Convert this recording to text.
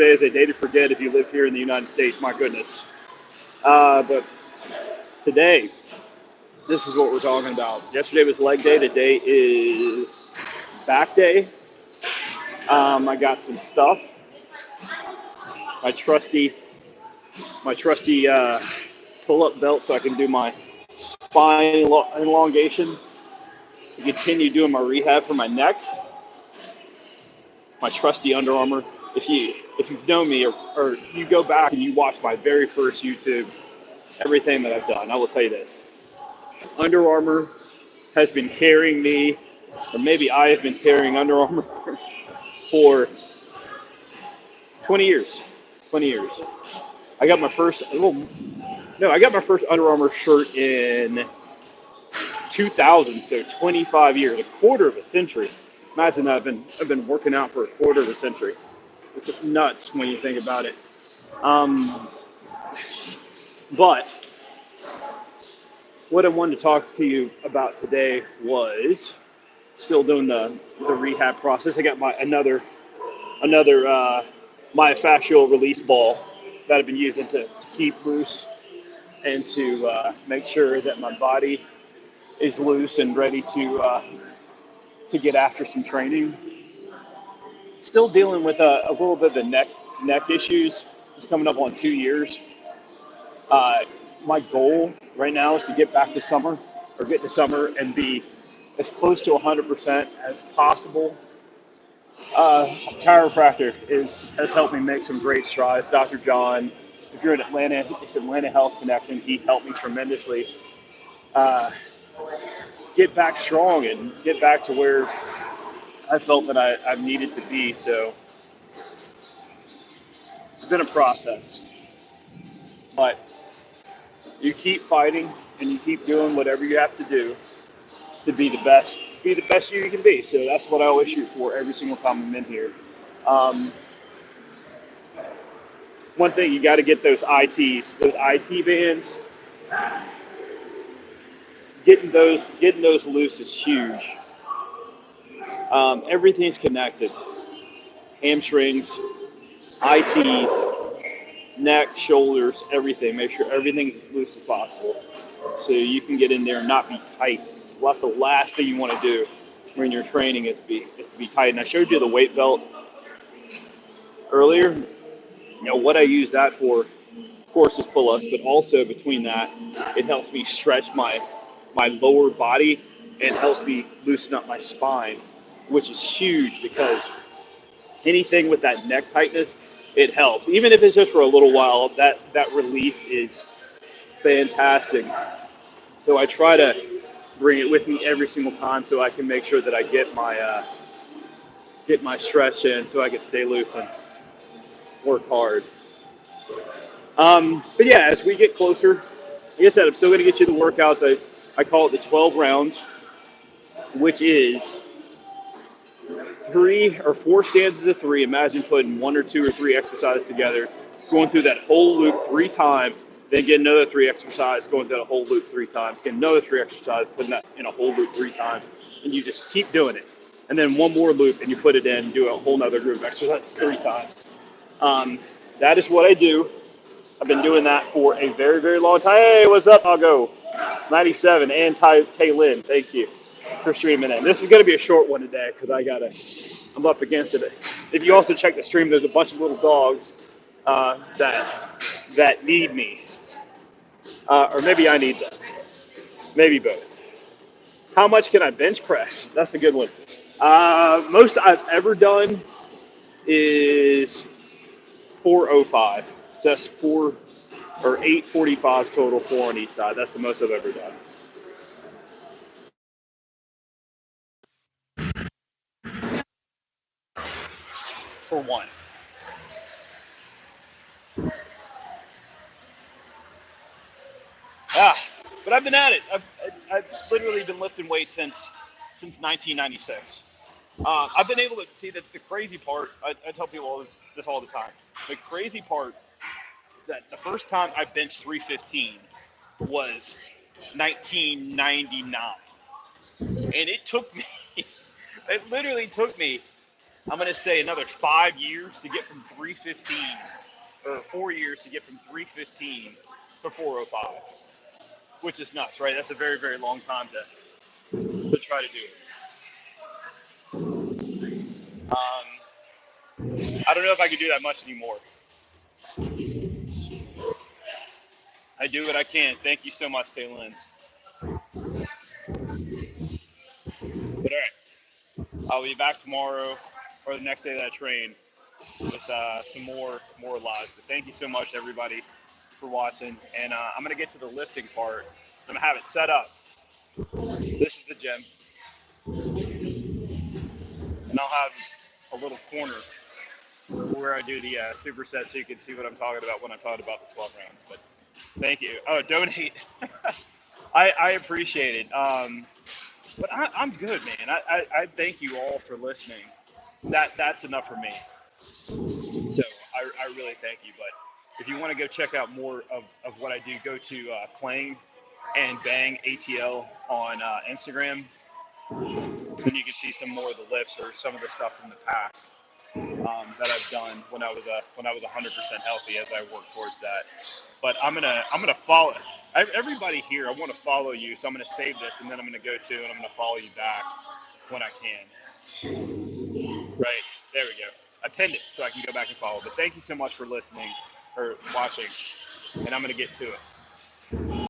is a day to forget if you live here in the United States. My goodness. But today, this is what we're talking about. Yesterday was leg day. Today is back day. I got some stuff. My trusty, my trusty pull-up belt, so I can do my spine elongation to continue doing my rehab for my neck. My trusty Under Armour. If you've known me or you go back and you watch my very first YouTube, everything that I've done, I will tell you this. Under Armour has been carrying me, or maybe I have been carrying Under Armour for 20 years. 20 years. I got my first, well, no, I got my first Under Armour shirt in 2000, so 25 years, a quarter of a century. Imagine that I've been working out for a quarter of a century. It's nuts when you think about it. Um, but what I wanted to talk to you about today was still doing the rehab process. I got my another myofascial release ball that I've been using to keep loose and to make sure that my body is loose and ready to get after some training. Still dealing with a little bit of the neck issues. It's coming up on 2 years. Uh, my goal right now is to get back to summer or get to summer and be as close to 100% as possible. Chiropractor has helped me make some great strides. Dr. John, if you're in Atlanta, it's Atlanta Health Connection. He helped me tremendously uh, get back strong and get back to where I felt that I needed to be. So it's been a process, but you keep fighting and you keep doing whatever you have to do to be the best you can be. So that's what I always shoot for every single time I'm in here. Um, One thing, you got to get those those IT bands. Getting those loose is huge. Everything's connected. Hamstrings, ITs, neck, shoulders, everything. Make sure everything's as loose as possible so you can get in there and not be tight. Well, that's the last thing you want to do when you're training is to be tight. And I showed you the weight belt earlier. What I use that for, of course, is pull-ups, but also between that, it helps me stretch my lower body and helps me loosen up my spine, which is huge because anything with that neck tightness, it helps. Even if it's just for a little while, that relief is fantastic. So I try to bring it with me every single time so I can make sure that I get my stretch in so I can stay loose and work hard. But yeah, as we get closer, like I said, I'm still going to get you the workouts. I call it the 12 rounds, which is 3 or 4 stanzas of 3. Imagine putting 1 or 2 or 3 exercises together, going through that whole loop 3 times, then get another 3 exercises, going through that whole loop 3 times, get another 3 exercises, putting that in a whole loop 3 times, and you just keep doing it. And then one more loop, and you put it in, do a whole nother group of exercises 3 times. That is what I do. I've been doing that for a very, very long time. Hey, what's up? I'll go 97 and Lynn. Thank you for streaming in. This is going to be a short one today because I'm up against it. If you also check the stream, there's a bunch of little dogs that need me, or maybe I need them. Maybe both. How much can I bench press? That's a good one. Most I've ever done is 405. So that's 845s total, 4 on each side. That's the most I've ever done. For one. But I've been at it. I've literally been lifting weights since 1996. I've been able to see that the crazy part. I tell people this all the time. The crazy part is that the first time I benched 315 was 1999, and it took me. It literally took me I'm going to say another 5 years to get from 315, or 4 years to get from 315 to 405, which is nuts, right? That's a very, very long time to try to do it. I don't know if I could do that much anymore. I do what I can. Thank you so much, Taylin. But all right, I'll be back tomorrow or the next day that I train with some more lives. But thank you so much, everybody, for watching. And I'm gonna get to the lifting part. I'm gonna have it set up. This is the gym, and I'll have a little corner where I do the superset, so you can see what I'm talking about when I'm talking about the 12 rounds. But thank you. Oh, donate. I appreciate it. But I'm good, man. I thank you all for listening. That's enough for me. So I really thank you. But if you want to go check out more of what I do, go to Clang and Bang ATL on Instagram. Then you can see some more of the lifts or some of the stuff from the past that I've done when I was 100% healthy as I work towards that. But I'm gonna follow everybody here. I want to follow you, so I'm gonna save this and then I'm gonna go to and I'm gonna follow you back when I can. Right there we go. I pinned it so I can go back and follow. But thank you so much for listening or watching, and I'm gonna get to it.